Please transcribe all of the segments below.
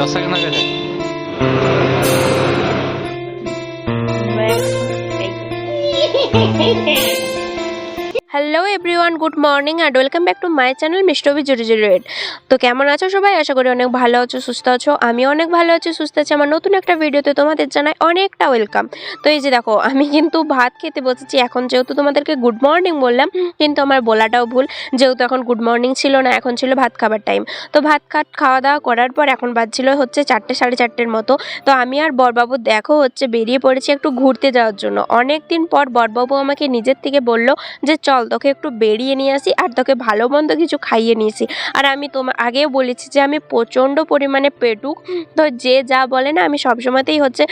10 second হয়ে গেছে। Hello everyone, good morning and welcome back to my channel মিষ্টবি 008। তো কেমন আছো সবাই? আশা করি অনেক ভালো আছো, সুস্থ আছো। আমিও অনেক ভালো আছি, সুস্থ আছি। আমার নতুন একটা ভিডিওতে তোমাদের জানাই অনেকটা ওয়েলকাম। তো এই যে দেখো, আমি কিন্তু ভাত খেতে বসেছি। এখন যেহেতু তোমাদেরকে গুড মর্নিং বললাম, কিন্তু আমার বলাটাও ভুল, যেহেতু এখন গুড মর্নিং ছিল না, এখন ছিল ভাত খাবার টাইম। তো খাওয়া দাওয়া করার পর এখন বাজছিল হচ্ছে 4টে সাড়ে 4টের মতো। তো আমি আর বরবাবু দেখো হচ্ছে বেরিয়ে পড়েছি একটু ঘুরতে যাওয়ার জন্য। অনেক দিন পর বরবাবু আমাকে নিজের থেকে বলল যে চল তোকে একটু বেরিয়ে নিয়ে আসি আর তোকে ভালো মন্দ কিছু খাইয়ে নিয়েছি। আর আমি তোমার আগেও বলেছি যে আমি প্রচণ্ড পরিমাণে পেটুক। তো যে যা বলে না, আমি সবসময়তেই হচ্ছে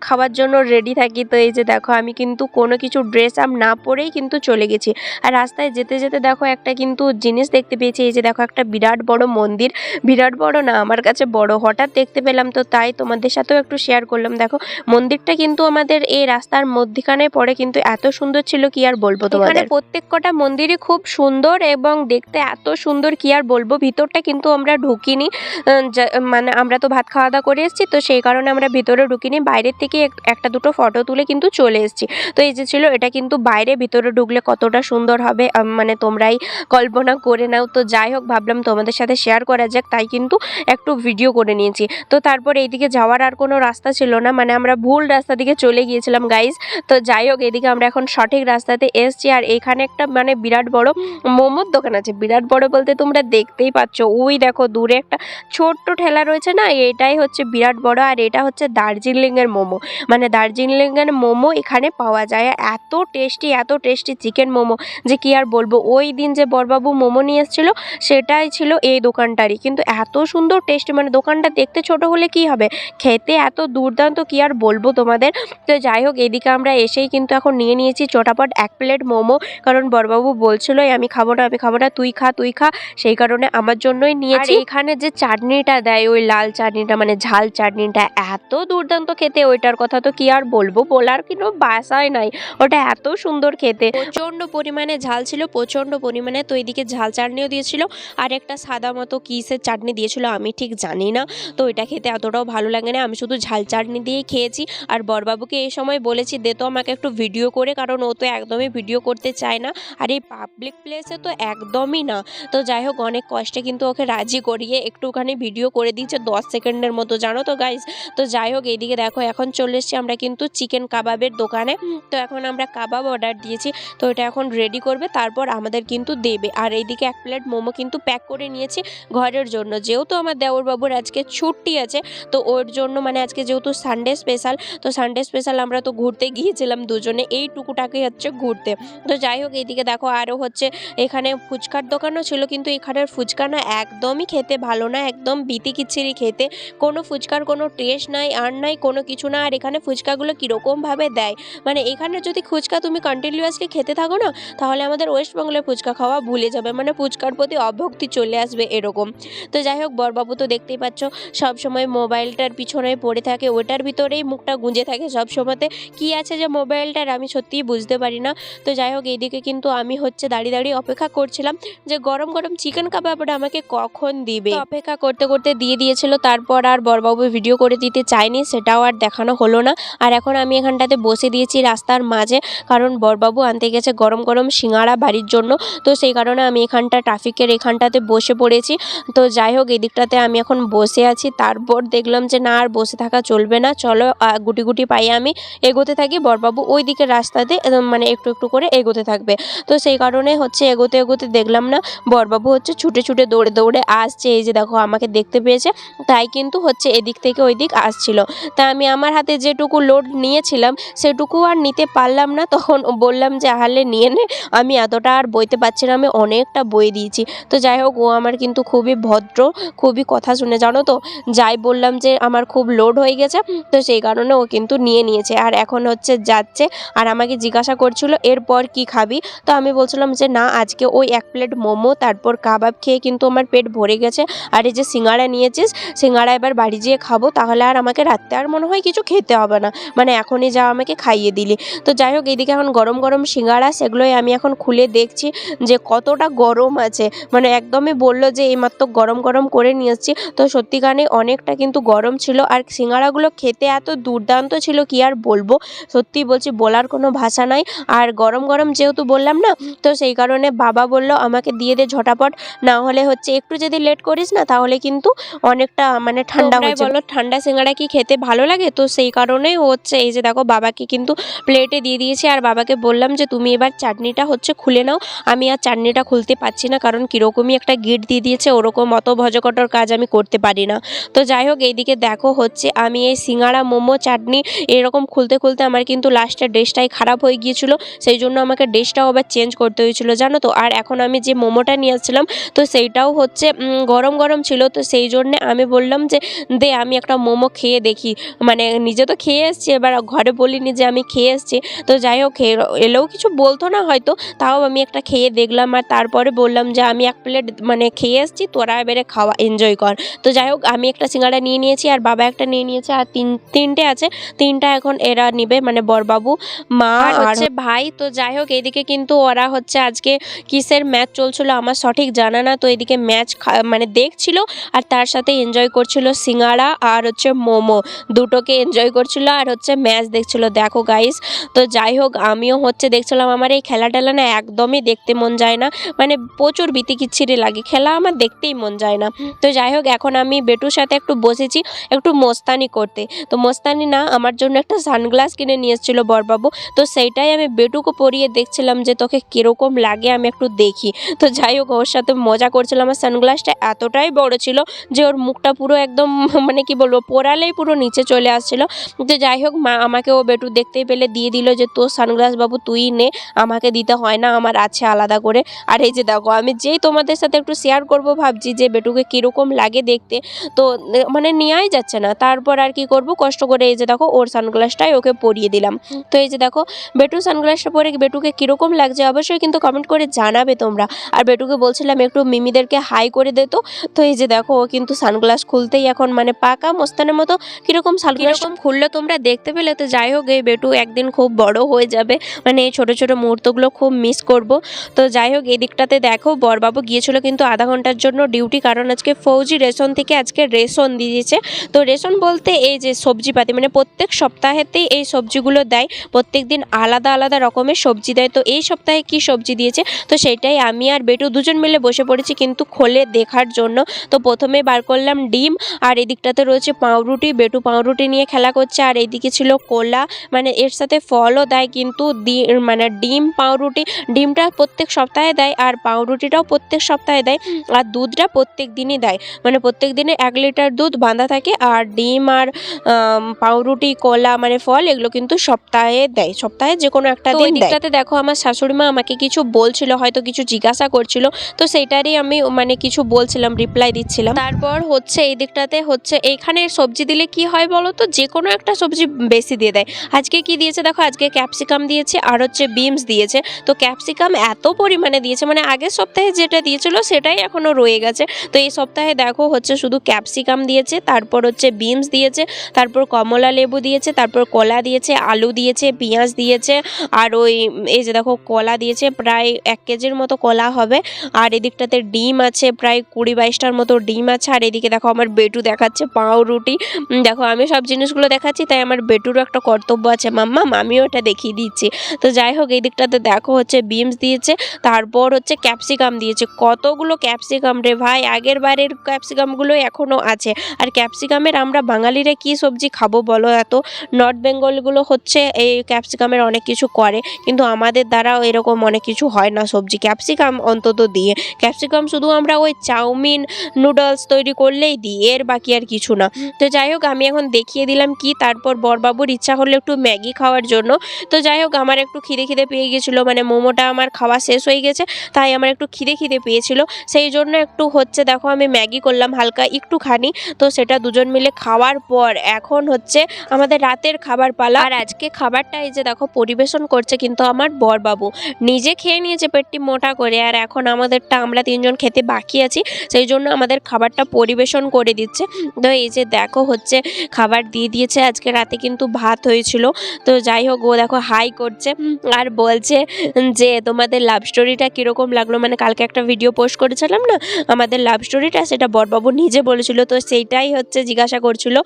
খাওয়ার জন্য রেডি থাকি। তো এই যে দেখো, আমি কিন্তু কোনো কিছু ড্রেস আপ না পরেই কিন্তু চলে গেছি। আর রাস্তায় যেতে যেতে দেখো একটা কিন্তু জিনিস দেখতে পেয়েছি। এই যে দেখো, একটা বিরাট বড় মন্দির। বিরাট বড় না, আমার কাছে বড় হঠাৎ দেখতে পেলাম, তো তাই তোমাদের সাথেও একটু শেয়ার করলাম। দেখো, মন্দিরটা কিন্তু আমাদের এই রাস্তার মধ্যখানে পড়ে, কিন্তু এত সুন্দর ছিল কি আর বলবো তোমাদের। প্রত্যেক কটা মন্দিরই খুব সুন্দর এবং দেখতে এত সুন্দর কি আর বলবো। ভিতরটা কিন্তু আমরা ঢুকিনি, মানে আমরা তো ভাত খাওয়া দাওয়া করে এসেছি, তো সেই কারণে আমরা ভিতরে ঢুকিনি। বাইরের থেকে একটা দুটো ফটো তুলে কিন্তু চলে এসেছি। তো এই যে ছিল, এটা কিন্তু বাইরে, ভিতরে ঢুকলে কতটা সুন্দর হবে মানে তোমরাই কল্পনা করে নাও। তো যাই হোক, ভাবলাম তোমাদের সাথে শেয়ার করা যাক, তাই কিন্তু একটু ভিডিও করে নিয়েছি। তো তারপর এইদিকে যাওয়ার আর কোনো রাস্তা ছিল না, মানে আমরা ভুল রাস্তা দিকে চলে গিয়েছিলাম গাইজ। তো যাই হোক, এদিকে আমরা এখন সঠিক রাস্তাতে এসছি। আর এখানে একটা মানে বিরাট বড় মোমোর দোকান আছে। বিরাট বড় বলতে তোমরা দেখতেই পাচ্ছ, ওই দেখো দূরে একটা ছোট্ট ঠেলা রয়েছে না, এটাই হচ্ছে বিরাট বড়। আর এটা হচ্ছে দার্জিলিংয়ের মোমো, মানে দার্জিলিংয়ের মোমো এখানে পাওয়া যায়। এত টেস্টি চিকেন মোমো যে কি আর বলবো। ওই দিন যে বরবাবু মোমো নিয়ে এসেছিলো, সেটাই ছিল এই দোকানটারই। কিন্তু এত সুন্দর টেস্টি, মানে দোকানটা দেখতে ছোট হলে কি হবে, খেতে এত দুর্দান্ত কি আর বলবো তোমাদের। তো যাই হোক, এদিকে আমরা এসেই কিন্তু এখন নিয়ে নিয়েছি চটাপট 1 প্লেট মোমো। কারণ বরবাবু বলছিল আমি খাবো না, তুই খা। সেই কারণে আমার জন্যই নিয়েছি। আর এখানে যে চাটনিটা দেয়, ওই লাল চাটনিটা, মানে ঝাল চাটনিটা, এত দুর্দান্ত খেতে। ওইটার কথা তো কি আর বলবো, বলার কোনো বাসাই নাই। ওটা এত সুন্দর খেতে, প্রচণ্ড পরিমাণে ঝাল ছিল, প্রচণ্ড পরিমাণে। তো এদিকে ঝাল চাটনিও দিয়েছিল, আর একটা সাদা মতো কিসের চাটনি দিয়েছিল, আমি ঠিক জানি না। তো এটা খেতে এতটাও ভালো লাগে না, আমি শুধু ঝাল চাটনি দিয়েই খেয়েছি। আর বরবাবুকে এই সময় বলেছি দে তো আমাকে একটু ভিডিও করে, কারণ ও তো একদমই ভিডিও করতে চায় না, আর এই পাবলিক প্লেসে তো একদমই না। তো যাই হোক, অনেক কষ্টে কিন্তু ওকে রাজি করিয়ে একটুখানি ভিডিও করে দিয়েছে 10 সেকেন্ডের মতো, জানো তো গাইজ। তো যাই হোক, এইদিকে দেখো এখন চলে এসেছি আমরা কিন্তু চিকেন কাবাবের দোকানে। তো এখন আমরা কাবাব অর্ডার দিয়েছি, তো এটা এখন রেডি করবে, তারপর আমাদের কিন্তু দেবে। আর এইদিকে 1 প্লেট মোমো কিন্তু প্যাক করে নিয়েছি ঘরের জন্য, যেহেতু আমার দেওরবাবুর আজকে ছুটি আছে। তো ওর জন্য, মানে আজকে যেহেতু সানডে স্পেশাল, তো সানডে স্পেশাল আমরা তো ঘুরতে গিয়েছিলাম দুজনে, এইটুকুটাকে হচ্ছে ঘুরতে। তো যাই হোক, এইদিকে দেখো আরও হচ্ছে এখানে ফুচকার দোকানও ছিল, কিন্তু এখানের ফুচকা না একদমই খেতে ভালো না, একদম বিতিকিচ্ছিরি খেতে। কোনো ফুচকার কোনো টেস্ট নাই, আর নাই কোনো কিছু না। আর এখানে ফুচকাগুলো কীরকমভাবে দেয়, মানে এখানে যদি ফুচকা তুমি কন্টিনিউয়াসলি খেতে থাকো না, তাহলে আমাদের ওয়েস্ট বেঙ্গলের ফুচকা খাওয়া ভুলে যাবে, মানে ফুচকার প্রতি অভক্তি চলে আসবে এরকম। তো যাই হোক, বরবাবু তো দেখতেই পাচ্ছ সবসময় মোবাইলটার পিছনে পড়ে থাকে, ওটার ভিতরেই মুখটা গুঁজে থাকে সবসময়তে। কী আছে যে মোবাইলটার, আমি সত্যিই বুঝতে পারি না। তো যাই হোক, এইদিকে কিন্তু আমি হচ্ছে দাঁড়িয়ে অপেক্ষা করছিলাম যে গরম গরম চিকেন কাবাবটা আমাকে কখন দিবে। অপেক্ষা করতে করতে দিয়ে দিয়েছিল, তারপর আর বরবাবু ভিডিও করে দিতে চায়নি, সেটাও আর দেখানো হলো না। আর এখন আমি এখানটাতে বসে দিয়েছি রাস্তার মাঝে, কারণ বরবাবু আনতে গেছে গরম গরম সিঙ্গাড়া বাড়ির জন্য। তো সেই কারণে আমি এখানটা ট্রাফিকের এখানটাতে বসে পড়েছি। তো যাই হোক, এদিকটাতে আমি এখন বসে আছি। তারপর দেখলাম যে না, আর বসে থাকা চলবে না, চলো গুটি পায়ে আমি এগোতে থাকি। বরবাবু ওই দিকের রাস্তাতে মানে একটু করে এগোতে থাকবে। তো সেই কারণে হচ্ছে এগোতে দেখলাম না, বরবাবু হচ্ছে ছুটে দৌড়ে আসছে। এই যে দেখো, আমাকে দেখতে পেয়েছে, তাই কিন্তু হচ্ছে এদিক থেকে ওই দিক আসছিল। তা আমি আমার হাতে যেটুকু লোড নিয়েছিলাম সেটুকু আর নিতে পারলাম না। তখন বললাম যে আহলে নিয়ে নে, আমি এতটা আর বইতে পারছি না, আমি অনেকটা বই দিয়েছি। তো যাই হোক, ও আমার কিন্তু খুবই ভদ্র, খুবই কথা শুনে, জানো তো। যাই বললাম যে আমার খুব লোড হয়ে গেছে, তো সেই কারণে ও কিন্তু নিয়েছে। আর এখন হচ্ছে যাচ্ছে, আর আমাকে জিজ্ঞাসা করছিল এরপর কি খাবি। খাবি? তো আমি বলছিলাম যে না, আজকে ওই 1 প্লেট মোমো তারপর কাবাব খেয়ে কিন্তু আমার পেট ভরে গেছে। আর এই যে সিঙ্গাড়া নিয়েছিস, সিঙ্গাড়া এবার বাড়ি যেয়ে খাবো, তাহলে আর আমাকে রাত্রে আর মনে হয় কিছু খেতে হবে না। মানে এখনই যা আমাকে খাইয়ে দিলি। তো যাই হোক, এইদিকে এখন গরম গরম সিঙ্গাড়া, সেগুলোই আমি এখন খুলে দেখছি যে কতটা গরম আছে। মানে একদমই বলল যে এইমাত্র গরম গরম করে নিয়ে এসেছি। তো সত্যিকারে অনেকটা কিন্তু গরম ছিল, আর সিঙ্গাড়াগুলো খেতে এত দুর্দান্ত ছিল কি আর বলবো। সত্যি বলছি, বলার কোনো ভাষা নাই। আর গরম গরম যেহেতু বললাম না, তো সেই কারণে বাবা বলল আমাকে দিয়ে দে ঝটাপট, না হলে হচ্ছে একটু যদি লেট করিস না তাহলে কিন্তু অনেকটা মানে ঠান্ডা হয়ে যাবে। বলো, ঠান্ডা সিঙ্গাড়া কি খেতে ভালো লাগে? তো সেই কারণেই হচ্ছে এই যে দেখো বাবাকে কিন্তু প্লেটে দিয়ে দিয়েছি, আর বাবাকে বললাম যে তুমি এবার চাটনিটা হচ্ছে খুলে নাও। আমি আর চাটনিটা খুলতে পারছি না, কারণ কীরকমই একটা গিঁট দিয়ে দিয়েছে, ওরকম অত ভজকটর কাজ আমি করতে পারি না। তো যাই হোক, এইদিকে দেখো হচ্ছে আমি এই সিঙ্গাড়া, মোমো, চাটনি এরকম খুলতে খুলতে আমার কিন্তু লাস্টে ড্রেসটাই খারাপ হয়ে গিয়েছিল। সেই জন্য আমাকে ড্রেসটাও আবার চেঞ্জ করতে হয়েছিল, জানো তো। আর এখন আমি যে মোমোটা নিয়ে আসছিলাম, তো সেইটাও হচ্ছে গরম গরম ছিল। তো সেই জন্যে আমি বললাম যে দে আমি একটা মোমো খেয়ে দেখি। মানে নিজে তো খেয়ে এসেছি, এবার ঘরে বলিনি যে আমি খেয়ে এসেছি। তো যাই হোক, এলেও কিছু বলতো না হয়তো, তাও আমি একটা খেয়ে দেখলাম, আর তারপরে বললাম যে আমি 1 প্লেট মানে খেয়ে এসেছি, তোরা এবারে খাওয়া এনজয় কর। তো যাই হোক, আমি একটা সিঙ্গাড়া নিয়ে নিয়েছি, আর বাবা একটা নিয়ে নিয়েছে, আর তিনটে আছে। 3টা এখন এরা নিবে, মানে বরবাবু, মা আর হচ্ছে ভাই। তো যাই হোক, এদিকে কিন্তু ওরা হচ্ছে আজকে কিসের ম্যাচ চলছিল আমার সঠিক জানা না। তো এদিকে ম্যাচ মানে দেখছিল, আর তার সাথে এনজয় করছিল সিঙ্গাড়া আর হচ্ছে মোমো, দুটোকে এনজয় করছিল আর হচ্ছে ম্যাচ দেখছিল। দেখো গাইস, তো যাই হোক আমিও হচ্ছে দেখছিলাম। আমার এই খেলা টেলা না একদমই দেখতে মন যায় না, মানে প্রচুর বিতিকিচ্ছিরি লাগে, খেলা আমার দেখতেই মন যায় না। তো যাই হোক, এখন আমি বেটুর সাথে একটু বসেছি একটু মস্তানি করতে। তো মস্তানি না, আমার জন্য একটা সানগ্লাস কিনে নিয়ে এসেছিলো বরবাবু। তো সেইটাই আমি বেটুকে পরিয়ে দেখছিলাম যে তোকে কীরকম লাগে, আমি একটু দেখি। তো যাই হোক, ওর সাথে মজা করছিলাম। আমার সানগ্লাসটা এতটাই বড় ছিল যে ওর মুখটা পুরো একদম মানে কি বলবো, পোড়ালেই পুরো নিচে চলে আসছিল। তো যাই হোক, মা আমাকে ও বেটু দেখতেই পেলে দিয়ে দিল যে তোর সানগ্লাস বাবু তুই নে, আমাকে দিতে হয় না, আমার আছে আলাদা করে। আর এই যে দেখো, আমি যেই তোমাদের সাথে একটু শেয়ার করব ভাবছি যে বেটুকে কীরকম লাগে দেখতে, তো মানে নেওয়াই যাচ্ছে না। তারপর আর কি করব, কষ্ট করে এই যে দেখো ওর সানগ্লাসটাই ওকে পরিয়ে দিলাম। তো এই যে দেখো, বেটু সানগ্লাসটা পরে বেটুকে কীরকম লাগছে অবশ্যই কিন্তু কমেন্ট করে জানাবে তোমরা। আর বেটুকে বলছিলাম একটু মিমিদেরকে হাই করে দে। তো এই যে দেখো, ও কিন্তু সানগ্লাস খুলতেই এখন মানে পাকা মস্তানের মতো কীরকম সানগ্লাস খুললে তোমরা দেখতে পেলে। তো যাই হোক, এই বেটু একদিন খুব বড় হয়ে যাবে, মানে এই ছোটো ছোটো মুহূর্তগুলো খুব মিস করব। তো যাই হোক, এই দিকটাতে দেখো বরবাবু গিয়েছিল কিন্তু আধা ঘন্টার জন্য ডিউটি, কারণ আজকে ফৌজি রেশন থেকে আজকে রেশন দিয়েছে। তো রেশন বলতে এই যে সবজিপাতি, মানে প্রত্যেক সপ্তাহেতেই এই সবজিগুলো দেয়, প্রত্যেক দিন আলাদা আলাদা রকমের সবজি দেয়। তো এই সপ্তাহে কি সবজি দিয়েছে, তো সেইটাই আমি আর বেটু দুজন মিলে বসে পড়েছি কিন্তু খোলে দেখার জন্য। তো প্রথমে বার করলাম ডিম, আর এদিকটাতে রয়েছে পাউরুটি, বেটু পাউরুটি নিয়ে খেলা করছে। আর এইদিকে ছিল কোলা, মানে এর সাথে ফলও দেয় কিন্তু মানে ডিম পাউরুটি, ডিমটা প্রত্যেক সপ্তাহে দেয় আর পাউরুটিটাও প্রত্যেক সপ্তাহে দেয়, আর দুধটা প্রত্যেক দিনই দেয়। মানে প্রত্যেক দিনে 1 লিটার দুধ বাঁধা থাকে, আর ডিম আর পাউরুটি, কলা মানে ফল, এগুলো কিন্তু সপ্তাহে দেয়, সপ্তাহে যে কোনো একটা দিন দেয়। দিকটাতে দেখো আমার শাশুড়ি মা আমাকে কিছু বলছিল, হয়তো কিছু জিজ্ঞাসা করছিল, তো সেইটারই আমি মানে কিছু বলছিলাম, রিপ্লাই দিচ্ছিলাম। তারপর হচ্ছে এই দিকটাতে হচ্ছে এইখানে সবজি দিলে কি হয় বলো তো, যে কোনো একটা সবজি বেশি দিয়ে দেয়। আজকে কি দিয়েছে দেখো, আজকে ক্যাপসিকাম দিয়েছে আর হচ্ছে বিনস দিয়েছে। তো ক্যাপসিকাম এত পরিমাণে দিয়েছে, মানে আগের সপ্তাহে যেটা দিয়েছিল সেটাই এখনও রয়ে গেছে। তো এই সপ্তাহে দেখো হচ্ছে শুধু ক্যাপসিকাম দিয়েছে, তারপর হচ্ছে বিনস দিয়েছে, তারপর কমলা লেবু দিয়েছে, তারপর কলা দিয়েছে, আলু দিয়েছে, পেঁয়াজ দিয়েছে, আর ওই এই যে দেখো কলা দিয়েছে, প্রায় 1 কেজির মতো কলা হবে। আর এদিকটাতে ডিম আছে, প্রায় 20-22টার মতো ডিম আছে। আর এদিকে দেখো আমার বেটু দেখাচ্ছে পাউরুটি। দেখো আমি সব জিনিসগুলো দেখাচ্ছি, তাই আমার বেটুরও একটা কর্তব্য আছে, মাম্মা আমিও এটা দেখিয়ে দিচ্ছি। তো যাই হোক, এই দিকটাতে দেখো হচ্ছে বিনস দিয়েছে, তারপর হচ্ছে ক্যাপসিকাম দিয়েছে। কতগুলো ক্যাপসিকাম রে ভাই, আগের বারের ক্যাপসিকামগুলো এখনও আছে। আর ক্যাপসিকামের আমরা বাঙালিরা কি সবজি খাবো বলো, এত নর্থ বেঙ্গলগুলো হচ্ছে এই ক্যাপসিকামের অনেক কিছু করে, কিন্তু আমাদের দ্বারাও এরকম অনেক কিছু হয় না সবজি ক্যাপসিকাম অন্তত দিয়ে। ক্যাপসিকাম শুধু আমরা ওই চাউমিন নুডলস তৈরি করলেই দিই, এর বাকি আর কিছু না। তো যাই হোক, আমি এখন দেখিয়ে দিলাম কি। তারপর বরবাবুর ইচ্ছা হলো একটু ম্যাগি খাওয়ার জন্য। তো যাই হোক, আমার একটু খিদে পেয়ে গেছিলো, মানে মোমোটা আমার খাওয়া শেষ হয়ে গেছে, তাই আমার একটু খিদে পেয়েছিল। সেই জন্য একটু হচ্ছে দেখো আমি ম্যাগি করলাম হালকা একটুখানি। তো সেটা দুজন মিলে খাওয়ার পর এখন হচ্ছে আমাদের রাতের খাবার পালা। আর আজকে খাবারটা এই যে দেখো পরিবেশন করছে কিন্তু আমার বড়বাবু নিজে খেয়ে নিয়েছে পেটটি মোটা করে, আর এখন আমাদেরটা আমরা 3 জন খেতে বাকি আছি, সেই জন্য আমাদের খাবারটা পরিবেশন করে দিচ্ছে। তো এই যে দেখো হচ্ছে খাবার দিয়ে দিয়েছে। আজকে রাতে কিন্তু ভাত হয়েছিল। তো যাই হোক, ও দেখো হাই করছে আর বলছে যে তোমাদের লাভ স্টোরিটা কীরকম লাগলো। মানে কালকে একটা ভিডিও পোস্ট করেছিলাম না আমাদের লাভ স্টোরিটা, সেটা বড়বাবু নিজে বলেছিল। তো সেইটাই হচ্ছে জিজ্ঞাসা করছিল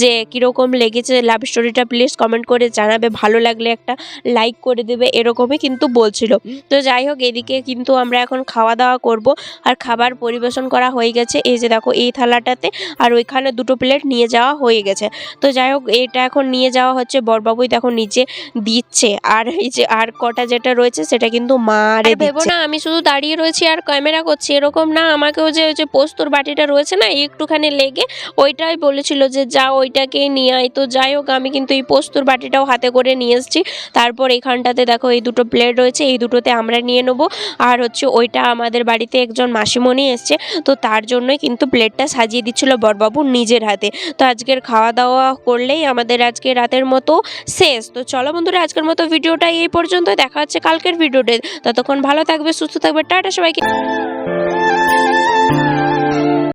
যে কীরকম লেগেছে লাভ স্টোরিটা, প্লিজ কমেন্ট করে জানাবে, ভালো লাগলে একটা লাইক করে দেবে, এরকমই কিন্তু বলছিল। তো যাই হোক, এদিকে কিন্তু আমরা এখন খাওয়া দাওয়া করব, আর খাবার পরিবেশন করা হয়ে গেছে। এই যে দেখো এই থালাটাতে, আর ওইখানে 2টো প্লেট নিয়ে যাওয়া হয়ে গেছে। তো যাই হোক, এটা এখন নিয়ে যাওয়া হচ্ছে, বড়বাবুই দেখো নিচে দিচ্ছে, আর এই যে আর কটা যেটা রয়েছে সেটা কিন্তু মা আরে ভেবো না আমি শুধু দাঁড়িয়ে রয়েছি আর ক্যামেরা করছি, এরকম না। আমাকেও যে ওই যে পোস্তর বাটিটা রয়েছে না একটুখানি লেগে, ওইটাই বলেছিল যে যা ওইটাকেই নিয়ে আয়। তো যাই হোক, আমি কিন্তু এই পোস্তর বাটিটাও হাতে করে নিয়ে এসেছি। তারপর এখানটাতে দেখো এই 2টো প্লেট রয়েছে, এই 2টোতে আমরা নিয়ে নেবো। আর হচ্ছে ওইটা আমাদের বাড়িতে একজন মাসিমণি এসছে, তো তার জন্যই কিন্তু প্লেটটা সাজিয়ে দিচ্ছিল বড়বাবু নিজের হাতে। তো আজকের খাওয়া দাওয়া করলেই আমাদের আজকে রাতের মতো শেষ। তো চলো বন্ধুরা, আজকের মতো ভিডিওটা এই পর্যন্ত। দেখা হচ্ছে কালকের ভিডিওতে। ততক্ষণ ভালো থাকবে, সুস্থ থাকবে, টাটা সবাইকে।